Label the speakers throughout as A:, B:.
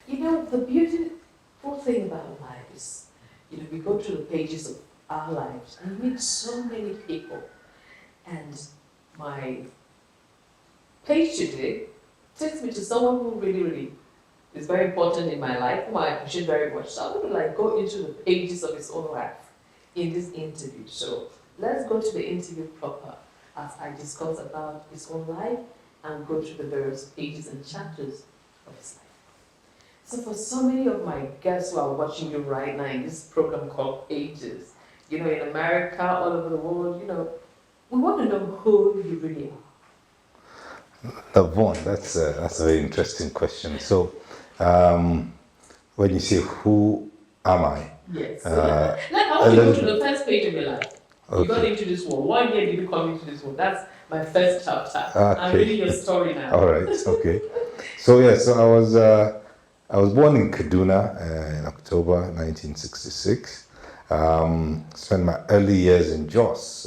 A: You know, the beautiful thing about life is, we go through the pages of our lives and we meet so many people. And my page today takes me to someone who really, really is very important in my life, whom I appreciate very much. So I'm going to go into the pages of his own life in this interview. So let's go to the interview proper as I discuss about his own life and go through the various pages and chapters of his life. So for so many of my guests who are watching you right now in this program called Pages, in America, all over the world, we want to know who you really are.
B: Lavonne, that's a very interesting question. So, when you say who am I?
A: Yes. I want to go to the first page of your life. Okay. You got into this world. 1 year did you come into this world? That's my first chapter. Okay. I'm reading your story now.
B: All right. Okay. So I was born in Kaduna in October 1966. Spent my early years in Jos.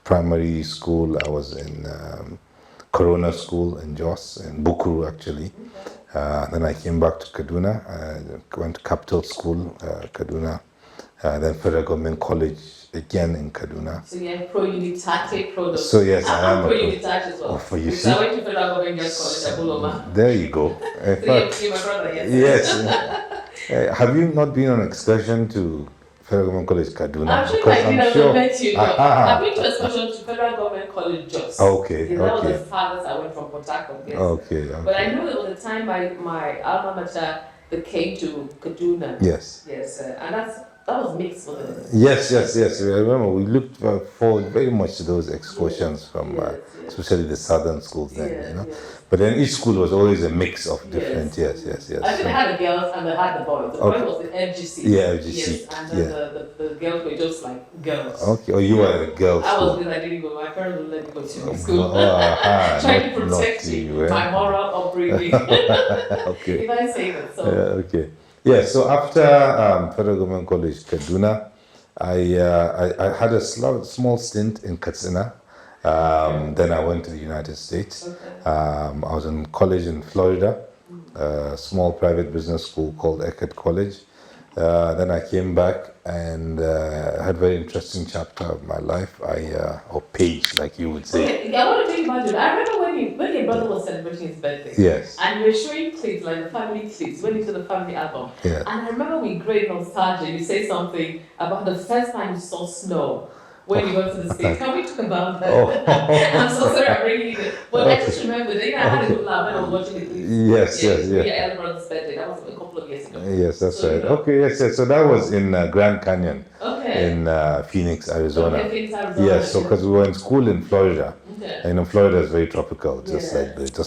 B: Primary school, I was in Corona School in Jos, in Bukuru actually. Then I came back to Kaduna. I went to Capital School, Kaduna. Then Federal Government College again in Kaduna.
A: So you're pro-unitary product.
B: So yes, I am
A: pro-unitary as well.
B: Oh, for you
A: see. I went to Federal Government College at Buloma.
B: There you go. In
A: fact, you're my brother, yes.
B: Have you not been on excursion to Federal Government College Kaduna?
A: I'm sure. I've been to excursion to Federal Government College Jos.
B: Okay.
A: That was the farthest I went from Port Harcourt. Yes.
B: Okay.
A: But I know there was a time my alma mater they came to Kaduna.
B: Yes.
A: Yes, and that was mixed, wasn't it?
B: Yes. I remember we looked forward very much to those excursions from, especially the southern schools then,
A: Yes.
B: But then each school was always a mix of different, yes.
A: I think they had the girls and they had the boys. The boys was the FGC.
B: Yeah, FGC.
A: Yes, and then the girls were just like girls.
B: Okay, or you were a girl
A: I
B: school.
A: was because I didn't go. My parents wouldn't let me go to school. Trying to protect my moral upbringing.
B: Okay.
A: If I say that, so.
B: Okay. Yeah, so after Federal Government College Kaduna, I had a small stint in Katsina. Then I went to the United States.
A: Okay.
B: I was in college in Florida, a small private business school called Eckerd College. Then I came back and had a very interesting chapter of my life, or page, like you would say.
A: Okay, I want to tell you about it. I remember when your brother was celebrating his birthday.
B: Yes.
A: And you were showing clips, like the family clips, went into the family album.
B: Yeah.
A: And I remember with great nostalgia, you say something about the first time you saw snow. When you went to the States. Can we talk about that? I'm so sorry I'm bringing it. But I just remember that I had a good laugh when I was watching the clips.
B: Yes.
A: Yeah, elder brother's birthday. That was a couple of years ago.
B: Yes, that's right. Okay, yes. So that was in Grand Canyon.
A: Okay.
B: In Phoenix, Arizona.
A: Okay, Phoenix, Arizona.
B: Yes, so because we were in school in Florida.
A: Okay.
B: And Florida is very tropical, just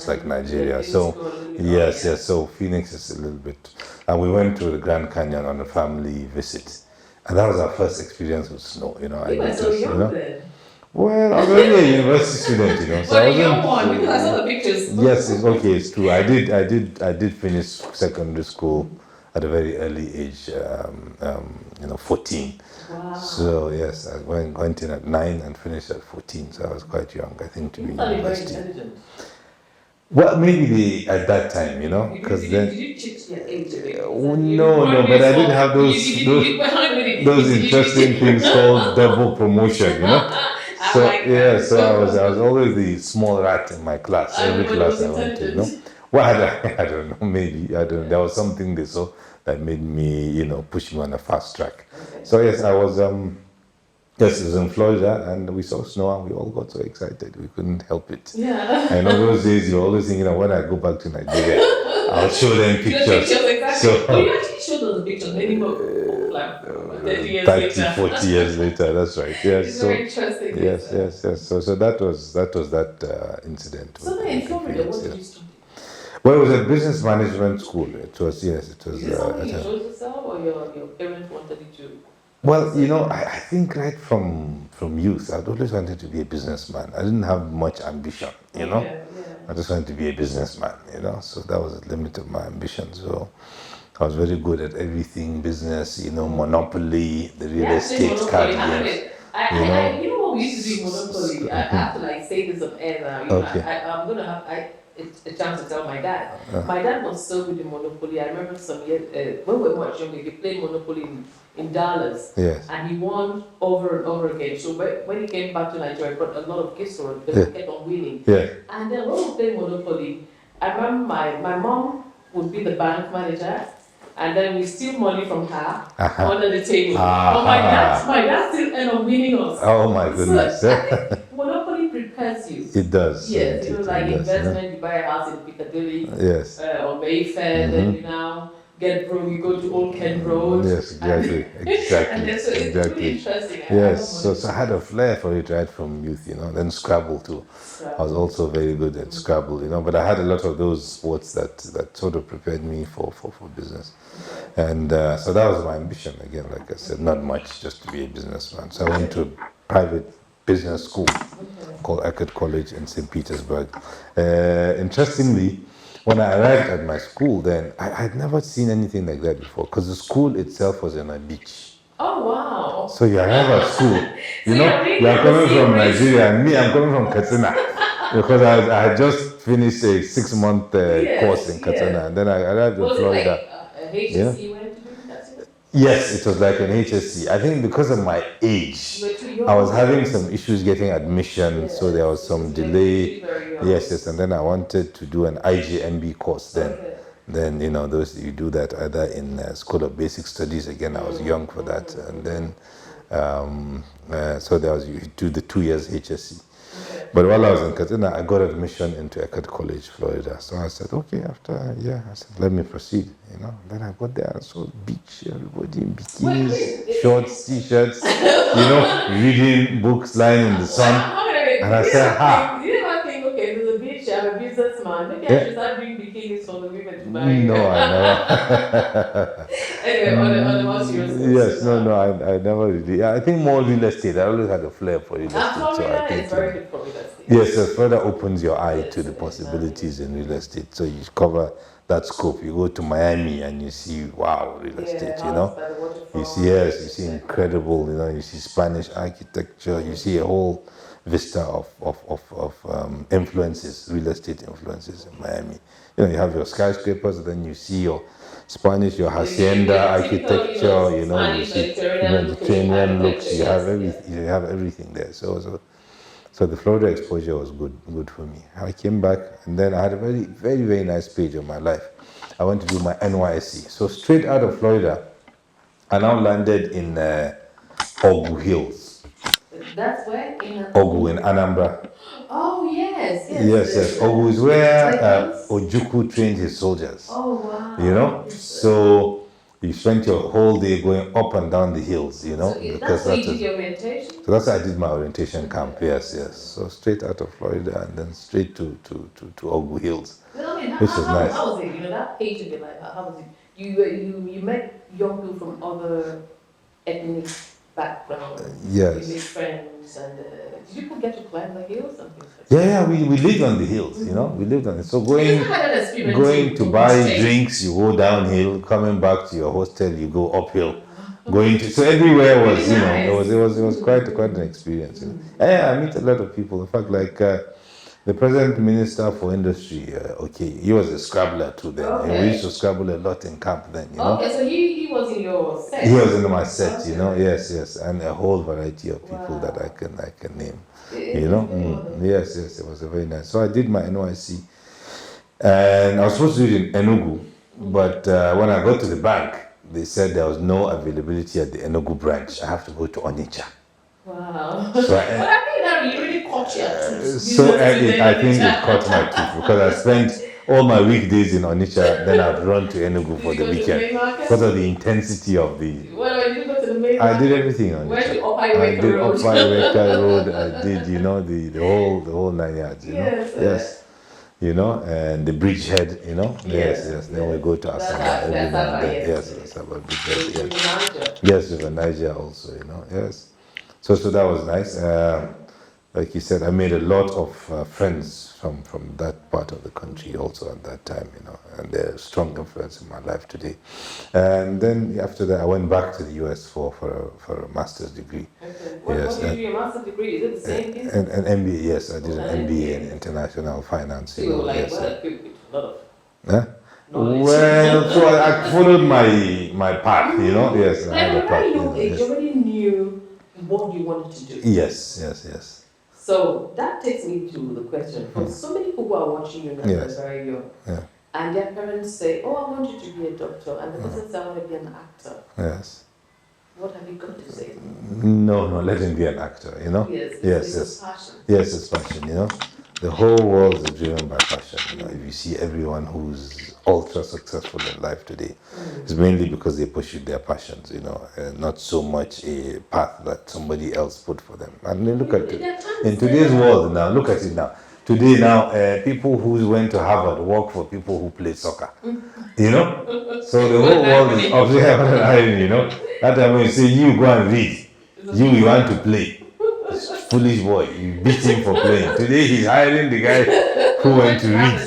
B: like Nigeria. So yes. So Phoenix is a little bit. And we went to the Grand Canyon on a family visit. And that was our first experience with snow,
A: You were so young then.
B: Well, I was already a university student, So
A: but a young one, because I saw the pictures.
B: Yes, it's true. I did finish secondary school at a very early age, 14.
A: Wow.
B: So yes, I went in at 9 and finished at 14. So I was quite young, I think, to be in university.
A: Very intelligent.
B: Well, maybe at that time, because then.
A: Did you cheat your age?
B: No, but I didn't have those interesting things called double promotion, So I was always the small rat in my class. Every class I went to, Well, I don't know. Maybe I don't know. There was something they saw that made me, push me on a fast track.
A: Okay.
B: So yes, I was. Yes, it was in Florida, and we saw snow, and we all got so excited. We couldn't help it.
A: Yeah.
B: I know those days you're always thinking, when I go back to Nigeria, I'll show them pictures.
A: Exactly. So you actually showed them the pictures, maybe like 30 years
B: 30, 40 years later. That's right. Yes.
A: It's very interesting.
B: Yes. So that was that incident.
A: So then in Florida, what did you study?
B: Well, it was a business management school. It was.
A: Is it something you chose yourself, or your parents wanted you to?
B: Well, I think right from youth, I'd always wanted to be a businessman. I didn't have much ambition,
A: Yeah.
B: I just wanted to be a businessman, So that was the limit of my ambition. So I was very good at everything, business, Monopoly, the real estate card games.
A: You know what we used to do in Monopoly? I have to say this on air now.
B: Okay.
A: I'm gonna have a chance to tell my dad. My dad was so good in Monopoly. I remember some years, when we were much younger, he played Monopoly in Dallas.
B: Yes.
A: And he won over and over again. So when he came back to Nigeria, he brought a lot of gifts for him because he kept on winning.
B: Yeah.
A: And then when we played Monopoly, I remember my mom would be the bank manager, and then we steal money from her under the table. But my dad still ended up winning us.
B: Oh my goodness.
A: So I think Monopoly prepares you.
B: It does.
A: Yes, it was like investment, you buy a house in Piccadilly,
B: yes.
A: Or Mayfair, then you now get broke, you go to Old Kent Road.
B: Yes, exactly. Exactly.
A: And then, so it's really interesting.
B: Yes, so I had a flair for it right from youth, Then Scrabble too. I was also very good at Scrabble, But I had a lot of those sports that sort of prepared me for business. And so that was my ambition, again, like I said, not much, just to be a businessman. So I went to a private business school called Eckerd College in St. Petersburg. Interestingly, when I arrived at my school then, I had never seen anything like that before, because the school itself was on a beach.
A: Oh, wow.
B: So you arrive at school, you're coming from Nigeria, and me, I'm coming from Katsina. Because I had just finished a 6-month course in Katsina, and then I arrived in Florida.
A: Was it like HSC you went to do that?
B: Yes, it was like an HSC. I think because of my age, I was having some issues getting admission, so there was some delay. Yes, and then I wanted to do an IJMB course then. Then, those you do that either in School of Basic Studies. Again, I was young for that. And then, so there was, you do the 2 years HSC. But while I was in Katsina, I got admission into Eckerd College, Florida. So I said, okay, after a year, I said, let me proceed, Then I got there and saw beach, everybody in bikinis, shorts, t-shirts, reading books, lying in the sun. And I said, ha.
A: You never think, okay, there's a beach, I'm a businessman. Maybe I should start bringing bikinis for the women to buy.
B: No, I never.
A: Anyway, on the more serious note.
B: Yes, no, I never really. I think more real estate. I always had a flair for real estate. So I think
A: it's very good for real estate.
B: Yes, it further opens your eye to the possibilities in real estate. So you cover that scope. You go to Miami and you see, wow, real estate, You see, you see incredible, you see Spanish architecture, you see a whole vista of influences, real estate influences in Miami. You have your skyscrapers, then you see your Spanish, your hacienda architecture, you see Mediterranean looks, you have everything there. So the Florida exposure was good for me. I came back and then I had a very, very, very nice page of my life. I went to do my NYSC. So straight out of Florida, I now landed in Ogu Hills.
A: That's where?
B: Ogu in Anambra.
A: Oh, yes.
B: Yes. Ogu is where Ojukwu trained his soldiers.
A: Oh, wow.
B: So you spent your whole day going up and down the hills,
A: because that's where you did your orientation?
B: So that's how I did my orientation camp, yes. So straight out of Florida and then straight to Ogu Hills, which was nice.
A: How was it? That page of your life, how was it? You met young people from other ethnic backgrounds.
B: Yes.
A: You made friends, and did you get to climb the hills and things like
B: that? Yeah, we lived on the hills, we lived on it. So going to buy drinks, you go downhill. Coming back to your hostel, you go uphill. So everywhere was, it was quite an experience. Yeah, I meet a lot of people. In fact, like the present minister for industry, he was a scrabbler too then. Okay. And we used to scrabble a lot in camp then,
A: Okay, so he was in your set.
B: He was in my set, yes, and a whole variety of people that I can name. Yes, it was a very nice. So I did my NYC, and I was supposed to do it in Enugu, but when I got to the bank, they said there was no availability at the Enugu branch. I have to go to Onitsha.
A: Wow. So I think that really caught your tooth.
B: So I think it caught my tooth because I spent all my weekdays in Onitsha, then I'd run to Enugu for the weekend because of the intensity of the.
A: Well, did you go to the main market?
B: I did everything on Onitsha. I did Opaiweka Road. I did, the whole 9 yards. Yes. And the bridgehead, Yes. Then we go to Asaba every now and then. Yes, Asaba bridgehead. Yes, with Niger also, Yes. So that was nice. like you said, I made a lot of friends from that part of the country also at that time, you know, and they're a strong influence in my life today. And then after that, I went back to the US for a master's degree.
A: Okay.
B: Yes,
A: What did you do your master's degree? Is it the same thing?
B: an MBA, yes, I did an MBA in international finance.
A: So you were like,
B: yes,
A: well equipped with a lot of
B: huh?
A: knowledge.
B: Well, so I followed my path, you know. Yes, I
A: Like
B: had
A: at
B: a
A: a
B: path.
A: very
B: You
A: young
B: know,
A: age,
B: yes.
A: you already knew what you wanted to do.
B: Yes.
A: So that takes me to the question. For so many people who are watching you now,
B: Yes.
A: they're very young,
B: Yeah.
A: and their parents say, "Oh, I want you to be a doctor," and the person says, "I want to be an actor."
B: Yes.
A: What have you got to say?
B: No, let him be an actor, you know?
A: Yes,
B: Yes.
A: it's passion.
B: Yes, it's passion, you know? The whole world is driven by passion, you know? If you see everyone who's ultra successful in life today, it's mainly because they pursued their passions, you know, not so much a path that somebody else put for them. And then look at it. In today's world now, look at it now. Today now, people who went to Harvard work for people who play soccer, you know? So the whole world is observing, you know? That time when you say, you go and read, you want to play. Foolish boy, you beat him for playing. Today he's hiring the guy who went to read,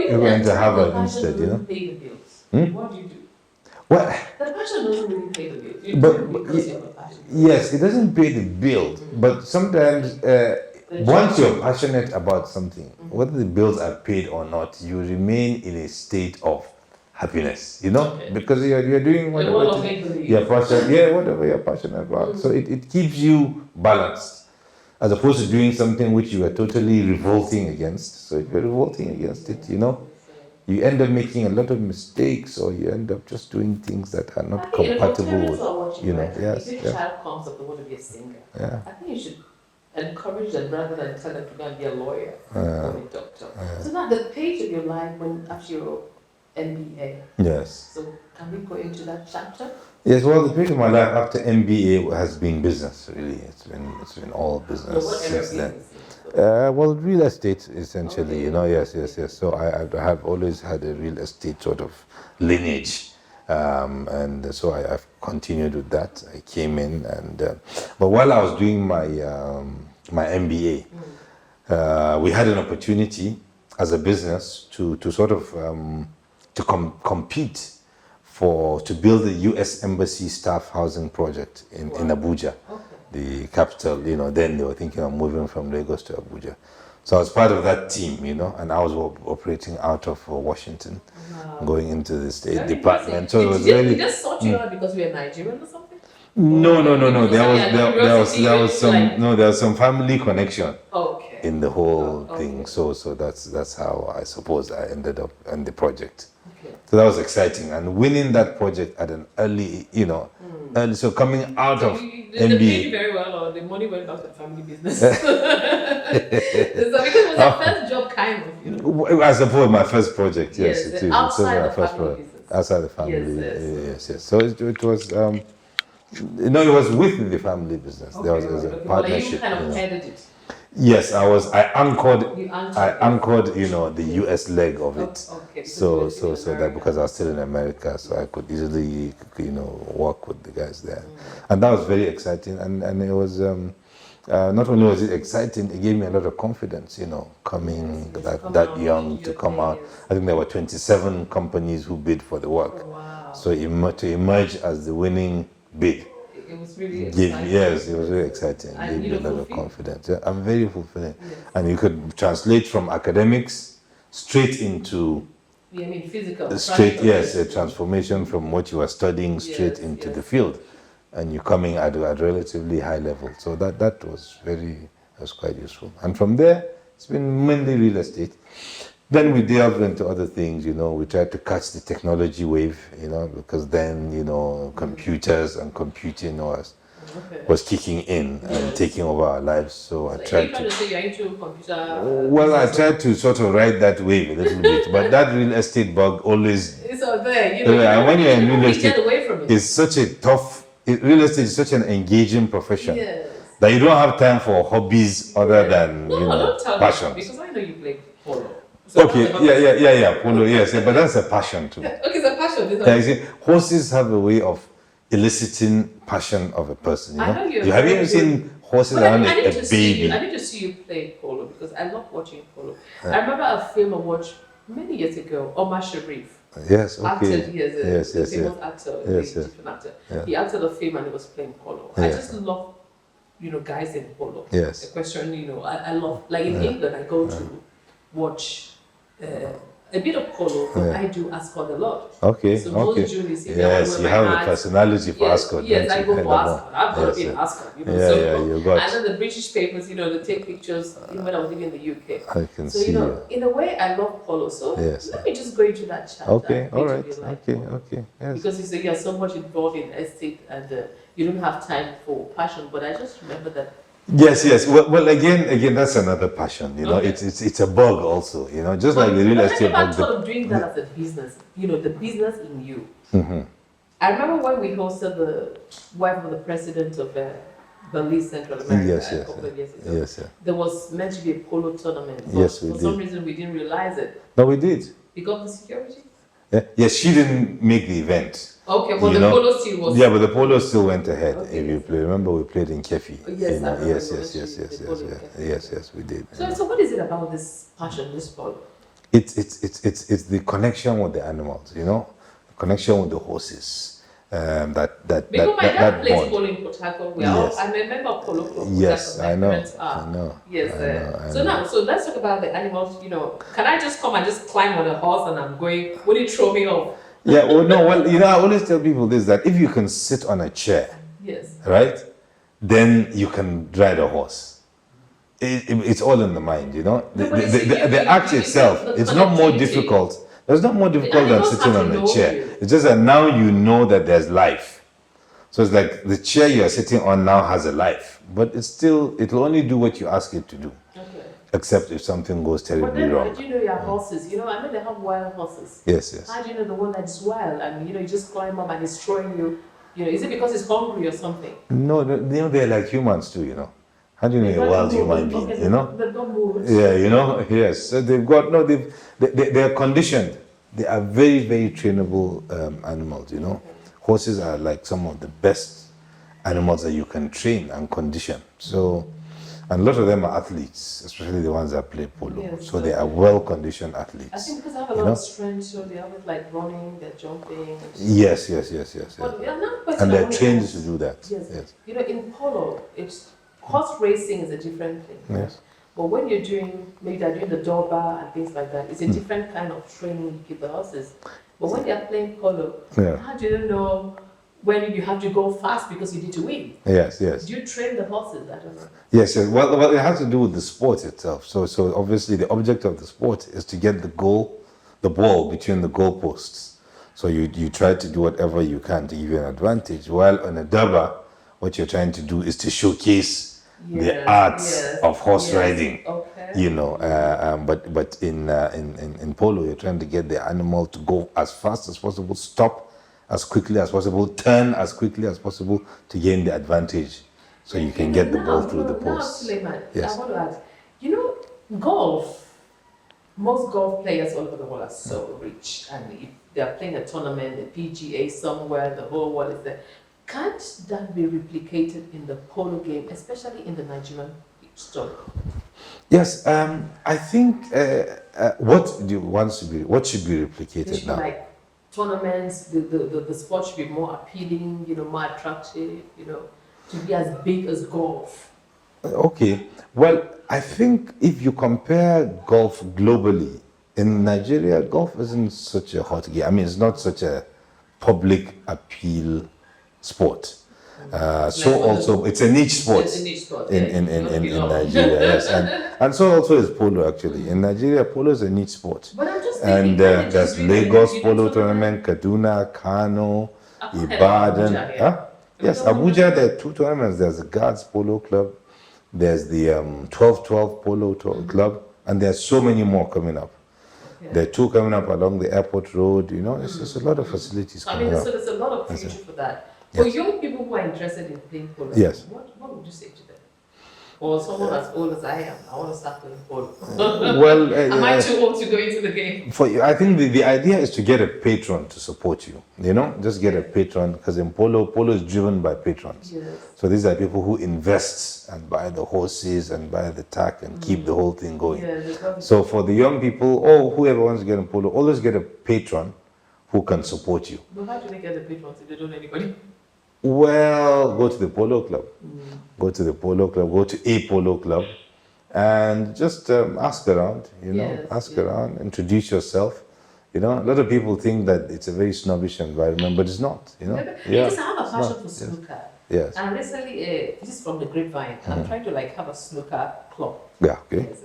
B: who went to Harvard instead, you know?
A: Pay the bills. What do you do?
B: Well,
A: The passion doesn't really pay the bills. You do
B: but
A: it because you have a passion.
B: yes, it doesn't pay the bills, but sometimes once you're passionate about something, whether the bills are paid or not, you remain in a state of happiness, you know, because you're doing whatever you're passionate, whatever you're passionate about. So it keeps you balanced, as opposed to doing something which you are totally revolting against. So if you're revolting against it, you know, you end up making a lot of mistakes, or you end up just doing things that are not compatible with, you know. Yes,
A: if your child comes up and want to be a singer, I think you should encourage them rather than tell them to go and be a lawyer or a doctor. So now the page of your life when after your MBA.
B: Yes.
A: So can we go into that chapter?
B: Yes. Well, the period of my life after MBA has been business. Really, it's been all business since then. Well, real estate essentially. You know. Yes. So I have always had a real estate sort of lineage. And so I've continued with that. I came in, and but while I was doing my my MBA, we had an opportunity as a business to sort of compete to build the U.S. Embassy staff housing project in Abuja, the capital. You know, then they were thinking of moving from Lagos to Abuja. So I was part of that team, you know, and I was operating out of Washington, going into the State Department. So it was really.
A: They just sought you out because we are Nigerian or something?
B: No. There was some family connection in the whole thing. So that's how I suppose I ended up in the project. So that was exciting, and winning that project at an early, you know, early. So coming out of
A: They
B: MBA.
A: paid you very well, or the money went back to the family business. So because it was your first job, kind of, you know.
B: I suppose my first project, yes, it is.
A: Outside
B: my
A: the
B: first
A: family
B: project.
A: business.
B: Outside the family,
A: Yes.
B: yes. So it was, it was with the family business. There was a partnership.
A: You kind of headed it.
B: Yes, I anchored, you know, the US leg of it. So that because I was still in America, so I could easily, you know, work with the guys there. And that was very exciting, and it was not only was it exciting, it gave me a lot of confidence, you know, coming that young to come out. I think there were 27 companies who bid for the work. So to emerge as the winning bid.
A: It was really exciting.
B: Yes, it was very exciting. It gave me a lot of confidence. Yeah, I'm very fulfilling. And you could translate from academics straight into
A: physical.
B: A transformation from what you are studying straight into the field, and you're coming at a relatively high level. So that was quite useful. And from there, it's been mainly real estate. Then we delved into other things, you know. We tried to catch the technology wave, you know, because then, you know, computers and computing was kicking in and taking over our lives. So I tried to say you're into computer. Well, I tried to sort of ride that wave a little bit, but that real estate bug always.
A: It's all there, you know.
B: And when you're in real estate,
A: get away from it.
B: It's such a tough. Real estate is such an engaging profession that you don't have time for hobbies other than passions.
A: Because I know you play polo.
B: So polo, yes, but that's a passion too.
A: Okay, it's a passion.
B: You see, horses have a way of eliciting passion of a person. You know? Have you ever seen Horses
A: But
B: are
A: I
B: not
A: need
B: a
A: to see you.
B: baby.
A: I need to see you play polo because I love watching polo. I remember a film I watched many years ago, Omar Sharif.
B: Yes,
A: Acted,
B: okay.
A: he is a
B: Yes,
A: the
B: yes,
A: famous
B: yes.
A: actor,
B: Yes,
A: the
B: yes.
A: Egyptian actor.
B: Yeah.
A: He acted a film and he was playing polo. I
B: Yeah.
A: just love, guys in polo.
B: Yes.
A: The question, I love, like in England, I go to watch a bit of polo, but I do Ascot a lot.
B: Okay,
A: So
B: okay.
A: most June is
B: Yes, you have the personality for Ascot,
A: Yes,
B: don't
A: I
B: you?
A: go for
B: Lavonne.
A: Ascot. I've got to
B: Yes,
A: be in
B: yes.
A: Ascot,
B: Yeah,
A: so,
B: yeah, you got.
A: and then the British papers, they take pictures even when I was living in the UK.
B: I can
A: So,
B: see you.
A: in a way, I love polo. So
B: Yes.
A: let me just go into that chapter.
B: Okay, all
A: which
B: right.
A: you like
B: Okay,
A: polo.
B: okay. Yes.
A: Because you say you're so much involved in estate and you don't have time for passion. But I just remember that.
B: Yes, yes. Well, again, that's another passion.
A: Okay.
B: It's a bug also. Just like the real
A: But
B: estate
A: I never
B: bug.
A: thought of doing that as a business. The business in you.
B: Mm-hmm.
A: I remember when we hosted the wife of the president of Belize, Central America,
B: Yes,
A: a
B: yes,
A: couple of years ago.
B: Yes, yeah.
A: There was meant to be a polo tournament, but
B: Yes, we
A: for some
B: did.
A: reason we didn't realize it
B: No, we did.
A: because of the security.
B: Yeah. Yes, she didn't make the event.
A: Okay, but the polo still was.
B: Yeah, but the polo still went ahead.
A: Okay,
B: If you play, remember we played in Kefi.
A: Oh, yes, I remember
B: Yes,
A: when
B: yes,
A: she
B: yes,
A: did
B: yes,
A: the polo in
B: yes,
A: Kefi.
B: yes, we did.
A: So what is it about this passion, this polo?
B: It's the connection with the animals. The connection with the horses.
A: Because my dad plays
B: bond.
A: polo in Port Harcourt.
B: Yes.
A: I'm a member of Polo Club.
B: Yes,
A: My
B: I know.
A: parents are.
B: I know.
A: Yes.
B: I
A: So
B: know.
A: now, let's talk about the animals. Can I just come and just climb on a horse and I'm going? Will you throw me off?
B: Yeah. Well, no. Well, I always tell people this, that if you can sit on a chair,
A: Yes.
B: right, then you can ride a horse. It's all in the mind, The act itself, it's not more
A: connectivity.
B: difficult. It's not more difficult than
A: animals
B: sitting
A: have
B: on
A: to
B: a
A: know
B: chair.
A: you.
B: It's just that now you know that there's life. So it's like the chair you're sitting on now has a life, but it'll only do what you ask it to do,
A: Okay.
B: except if something goes
A: But
B: terribly
A: then,
B: wrong.
A: do you know your horses? I know they have wild horses.
B: Yes, yes.
A: How do you know the one that's wild and you just climb up and it's throwing you? Is it because it's hungry or something?
B: No, they're like humans too, How do you know a wild human being,
A: They don't move.
B: Yeah, yes. So they're conditioned. They are very, very trainable animals, Horses are like some of the best animals that you can train and condition. So, and a lot of them are athletes, especially the ones that play polo.
A: Yes,
B: so they are well-conditioned
A: I
B: athletes.
A: think because I have a lot of strength, so they always like running, they're jumping.
B: Yes.
A: But another question
B: And
A: I
B: they're
A: want to
B: trained
A: ask-
B: to do that.
A: Yes. In polo, it's horse racing is a different thing.
B: Yes.
A: But when you're maybe they're doing the Durbar and things like that, it's a different kind of training you give the horses. But when they're playing polo,
B: Yeah.
A: how do you know when you have to go fast because you need to win?
B: Yes.
A: Do you train the horses? I don't know.
B: Yes. Well, it has to do with the sport itself. So obviously the object of the sport is to get the ball between the goalposts. So you try to do whatever you can to give you an advantage. While on a Durbar, what you're trying to do is to showcase the arts of horse riding.
A: Okay.
B: But in polo, you're trying to get the animal to go as fast as possible, stop as quickly as possible, turn as quickly as possible to gain the advantage, so you can get the ball through the
A: Now,
B: post.
A: Suleiman,
B: Yes.
A: I want to ask, golf, most golf players all over the world are so rich, and if they're playing a tournament, the PGA somewhere, the whole world is there. Can't that be replicated in the polo game, especially in the Nigerian story?
B: Yes, I think what should be
A: There
B: replicated
A: should be
B: now?
A: like tournaments, the sport should be more appealing, more attractive, to be as big as golf.
B: Okay, well, I think if you compare golf globally, in Nigeria, golf isn't such a hot game. I mean, it's not such a public appeal sport. So also, it's a niche sport.
A: It's a niche sport,
B: in
A: yeah.
B: Nigeria, yes, and so also is polo actually. In Nigeria, polo is a niche sport.
A: But I'm just
B: And
A: thinking, why did
B: there's
A: you do that?
B: Lagos
A: You do
B: Polo
A: tournament?
B: Tournament, Kaduna, Kano,
A: I've heard of
B: Ibadan.
A: Abuja, yeah.
B: Huh? Yes,
A: Abuja.
B: Abuja, there are two tournaments. There's the Guards Polo Club, there's the 12-12 Polo Club, and there's so many more coming up.
A: Yeah.
B: There are two coming up along the airport road. It's a lot of facilities
A: So,
B: coming up.
A: so there's a lot of future for that.
B: Yes.
A: For young people who are interested in playing polo,
B: Yes.
A: what would you say to them? or someone as old as I am, I want to start playing polo.
B: Well,
A: Am I too old to go into the game?
B: I think the idea is to get a patron to support you. You know, just get a patron, because in polo is driven by patrons.
A: Yes.
B: So these are people who invest and buy the horses and buy the tack and keep the whole thing going.
A: Yeah,
B: so for the young people, or whoever wants to get in polo, always get a patron who can support you.
A: But how do they get the patrons if they don't know anybody?
B: Well, go to the polo club. Go to the polo club. Go to a polo club, and just ask around. You know,
A: Yes,
B: ask around. Introduce yourself. You know, a lot of people think that it's a very snobbish environment, but it's not. You know,
A: Because I have a passion for snooker.
B: Yes.
A: And recently, this is from the grapevine. I'm trying to like have a snooker club.
B: Yeah. Okay.
A: Yes,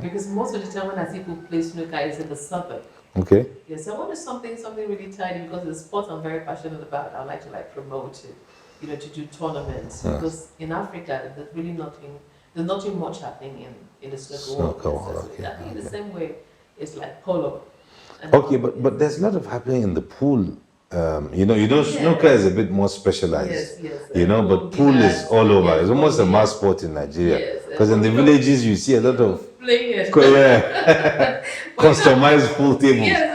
A: because most of the time when I see people play snooker, it's in the suburb.
B: Okay.
A: Yes, I want to do something really tidy because the sport I'm very passionate about. I like to like promote it, you know, to do tournaments. Because in Africa, there's really nothing much happening in the snooker world.
B: Okay.
A: I think in the same way, it's like polo.
B: Okay, but there's a lot of happening in the pool. You know, snooker is a bit more specialized.
A: Yes.
B: You know, but pool is all over. It's almost a mass sport in Nigeria. Because in the villages, you see a lot of customized pool tables.
A: Yes,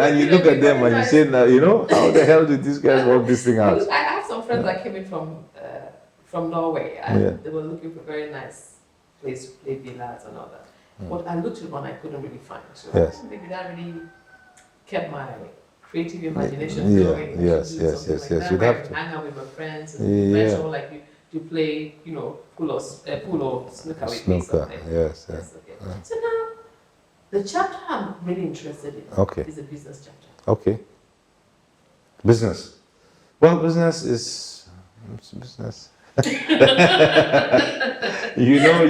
B: and you look at them and you say, now, you know, how the hell did these guys work this thing out?
A: I have some friends that came in from Norway, and they were looking for a very nice place to play billiards and all that. But I looked at one I couldn't really find. So maybe that really kept my creative imagination going.
B: Yes. You'd have to
A: hang out with my friends and make sure like you play, you know, pool or snooker with me.
B: Yes.
A: Okay. So now, the chapter I'm really interested in is a business chapter.
B: Okay. Business. Well, business is business. You know,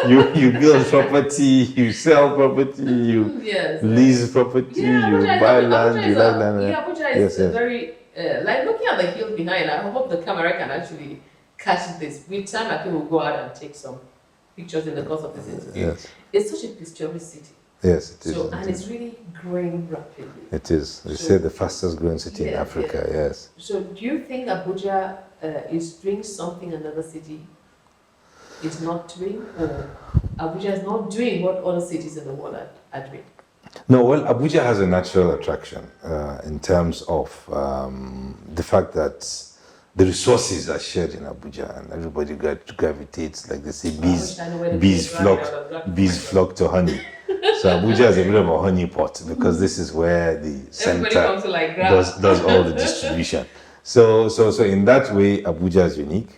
B: you build property, you sell property, you lease property, you buy land, you like land.
A: Yeah, Abuja is very, like looking at the hill behind, I hope the camera can actually catch this. With time, I think we'll go out and take some pictures in the course of this interview.
B: Yes.
A: It's such a picturesque city.
B: Yes, it is.
A: So, and it's really growing rapidly.
B: It is. They say the fastest growing city in Africa, yes.
A: So do you think Abuja is doing something another city is not doing, or Abuja is not doing what other cities in the world are doing?
B: No, well, Abuja has a natural attraction in terms of the fact that the resources are shared in Abuja, and everybody gravitates, like they say, bees flock to honey. So Abuja is a bit of a honey pot, because this is where the center does all the distribution. So in that way, Abuja is unique.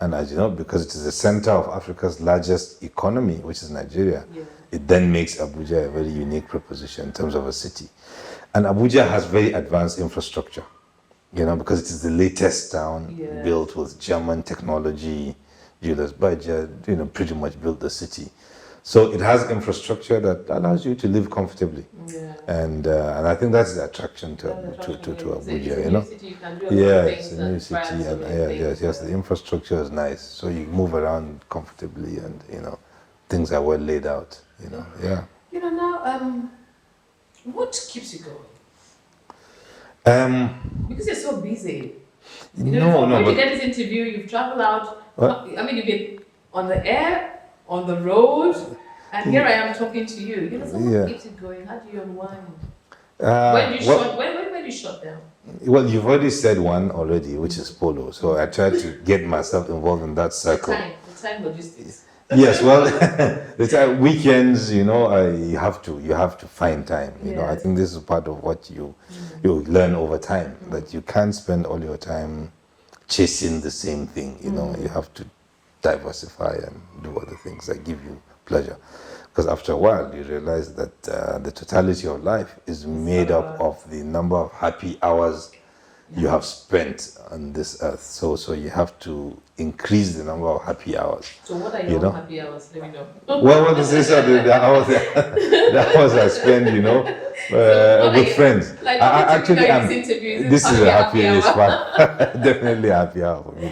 B: And as you know, because it is the center of Africa's largest economy, which is Nigeria, it then makes Abuja a very unique proposition in terms of a city. And Abuja has very advanced infrastructure, you know, because it is the latest town built with German technology. Julius Baja, you know, pretty much built the city. So it has infrastructure that allows you to live comfortably. And I think that's the attraction to Abuja, you know. It's a new city, and yes, the infrastructure is nice, so you move around comfortably, and you know, things are well laid out, you know.
A: You know, now, what keeps you
B: going?
A: Because you're so busy. You
B: know,
A: when you get this interview, you've traveled out. I mean, you've been on the air, on the road, and here I am talking to you. You know, so what keeps you going? How do you unwind? When do you shut down?
B: Well, you've already said one already, which is polo. So I try to get myself involved in that circle.
A: The time logistics.
B: Yes, well, the time, weekends, you know, you have to find time. You know, I think this is part of what you learn over time, that you can't spend all your time chasing the same thing. You know, you have to diversify and do other things that give you pleasure. Because after a while, you realize that the totality of life is made up of the number of happy hours you have spent on this earth. So you have to increase the number of happy hours.
A: So what are your happy hours? Let me know.
B: Well, what is this? The hours I spend, you know, with friends.
A: Like,
B: this is a happy hour. Definitely a happy hour for me.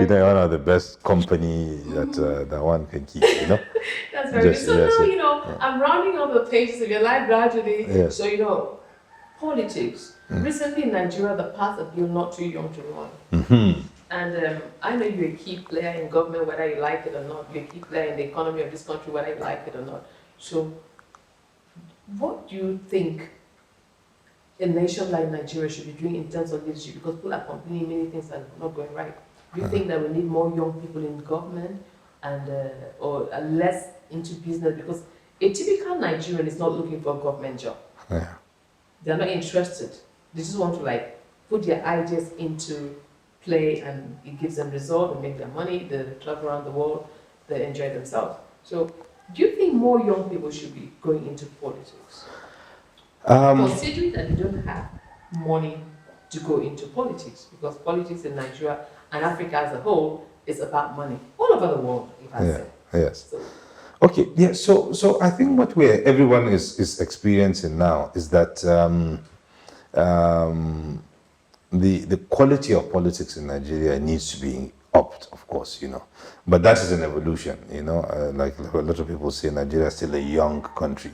B: You know, one of the best company that one can keep, you know.
A: That's very good. So now, you know, I'm rounding up the pages of your life gradually. So, you know, politics. Recently in Nigeria, the path that you're not too young to run. And I know you're a key player in government, whether you like it or not. You're a key player in the economy of this country, whether you like it or not. So, what do you think a nation like Nigeria should be doing in terms of leadership? Because people are complaining many things are not going right. Do you think that we need more young people in government and or less into business? Because a typical Nigerian is not looking for a government job.
B: Yeah.
A: They're not interested. They just want to like put their ideas into play, and it gives them result, they make their money, they travel around the world, they enjoy themselves. So do you think more young people should be going into politics? Considering that they don't have money to go into politics, because politics in Nigeria and Africa as a whole is about money. All over the world, if I say.
B: Yes.
A: So,
B: Okay, yeah, so I think what everyone is experiencing now is that the quality of politics in Nigeria needs to be upped, of course, you know. But that is an evolution, you know. Like a lot of people say, Nigeria is still a young country.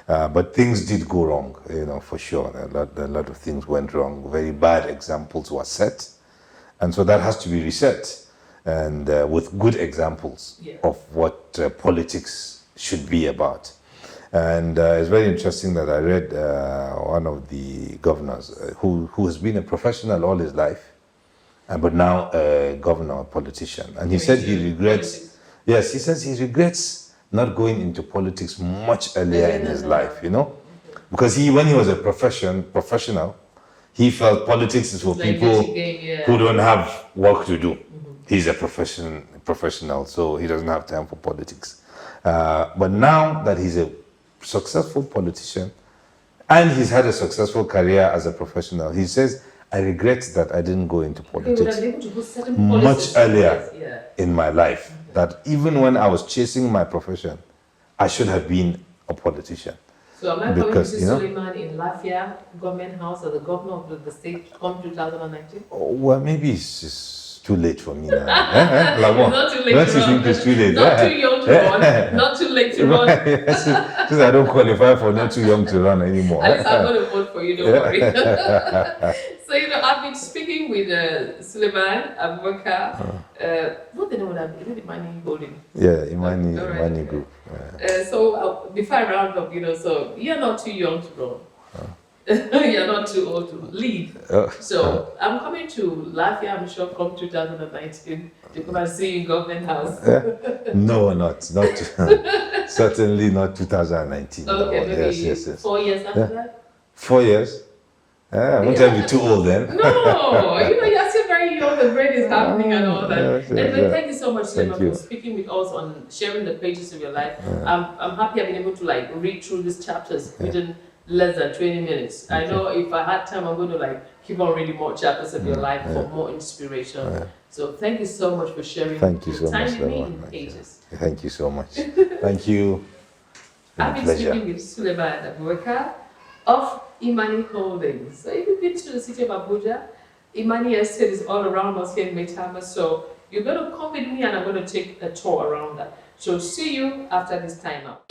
B: But things did go wrong, you know, for sure. A lot of things went wrong. Very bad examples were set. And so that has to be reset. And with good examples of what politics should be about. And it's very interesting that I read one of the governors who has been a professional all his life, but now a governor, a politician. And he said he regrets, yes, he says he regrets not going into politics much earlier in his life, you know? Because when he was a professional, he felt politics is for people who don't have work to do. He's a professional, so he doesn't have time for politics. But now that he's a successful politician and he's had a successful career as a professional, he says, I regret that I didn't go into politics much earlier in my life. That even when I was chasing my profession, I should have been a politician.
A: So am I coming to see Suleiman in Lafia Government House or the governor of the state come 2019?
B: Oh, well, maybe it's just too late for me now. Lavonne,
A: not too late to run.
B: It's too late.
A: Not too young to run. Not too late to run.
B: Since I don't qualify for not too young to run anymore.
A: At least I'm going to vote for you, don't worry. So, you know, I've been speaking with Suleiman, Abubakar. What the name of that? Is it Imani Holding?
B: Yeah, Imani Group.
A: So, before I round up, you know, so you're not too young to run. You're not too old to lead. So I'm coming to Lafia, I'm sure, come 2019 to come and see you in Government House.
B: No, not certainly not 2019.
A: Okay,
B: no.
A: maybe
B: Yes.
A: 4 years after that?
B: 4 years? I won't be too old then.
A: No, you know, you're still very young, the brain is happening and all that. Anyway, thank you so much, Suleiman, for speaking with us on sharing the pages of your life. I'm happy I've been able to like read through these chapters within less than 20 minutes. I know if I had time, I'm going to like keep on reading more chapters of your life for more inspiration. So thank you so much for sharing time with me in pages.
B: Thank you so much. Thank you.
A: I've been speaking with Suleiman Abubakar of Imani Holdings. So if you've been to the city of Abuja, Imani Estate is all around us here in Maitama. So you're going to come with me and I'm going to take a tour around that. So see you after this time out.